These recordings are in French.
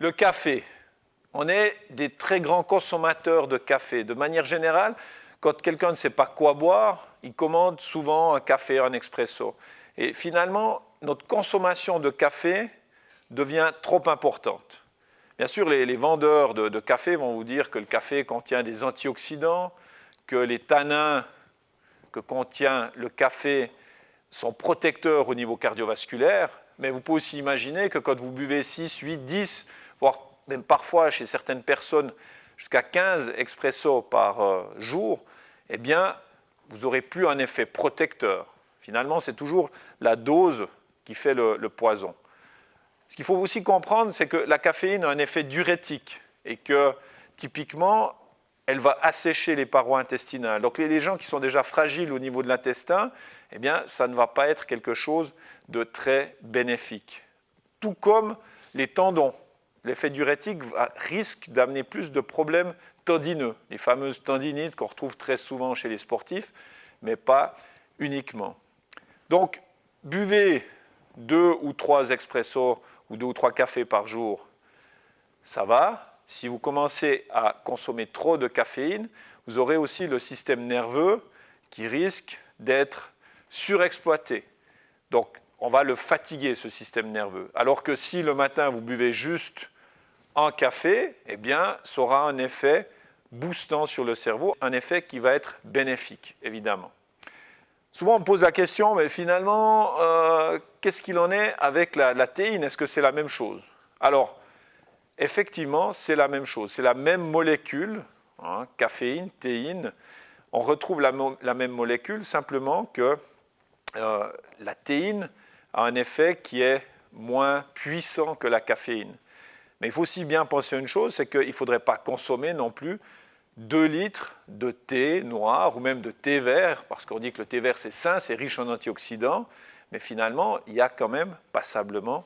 Le café. On est des très grands consommateurs de café. De manière générale, quand quelqu'un ne sait pas quoi boire, il commande souvent un café, un expresso. Et finalement, notre consommation de café devient trop importante. Bien sûr, les vendeurs de café vont vous dire que le café contient des antioxydants, que les tanins que contient le café sont protecteurs au niveau cardiovasculaire, mais vous pouvez aussi imaginer que quand vous buvez 6, 8, 10, voire même parfois chez certaines personnes jusqu'à 15 expressos par jour, eh bien, vous n'aurez plus un effet protecteur. Finalement, c'est toujours la dose qui fait le poison. Ce qu'il faut aussi comprendre, c'est que la caféine a un effet diurétique et que, typiquement, elle va assécher les parois intestinales. Donc, les gens qui sont déjà fragiles au niveau de l'intestin, eh bien, ça ne va pas être quelque chose de très bénéfique. Tout comme les tendons. L'effet diurétique risque d'amener plus de problèmes tendineux, les fameuses tendinites qu'on retrouve très souvent chez les sportifs, mais pas uniquement. Donc, buvez 2 ou 3 expressos ou 2 ou 3 cafés par jour, ça va. Si vous commencez à consommer trop de caféine, vous aurez aussi le système nerveux qui risque d'être surexploité. Donc, on va le fatiguer, ce système nerveux. Alors que si le matin, vous buvez juste un café, eh bien, ça aura un effet boostant sur le cerveau, un effet qui va être bénéfique, évidemment. Souvent, on me pose la question, mais finalement, qu'est-ce qu'il en est avec la théine? Est-ce que c'est la même chose? Alors, effectivement, c'est la même chose. C'est la même molécule, hein, caféine, théine. On retrouve la même molécule, simplement que la théine a un effet qui est moins puissant que la caféine. Mais il faut aussi bien penser à une chose, c'est qu'il ne faudrait pas consommer non plus 2 litres de thé noir ou même de thé vert, parce qu'on dit que le thé vert c'est sain, c'est riche en antioxydants, mais finalement il y a quand même passablement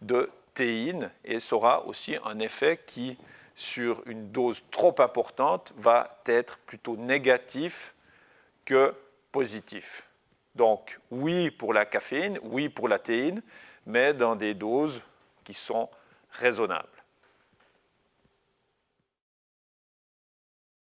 de théine et ça aura aussi un effet qui, sur une dose trop importante, va être plutôt négatif que positif. Donc oui pour la caféine, oui pour la théine, mais dans des doses qui sont raisonnables.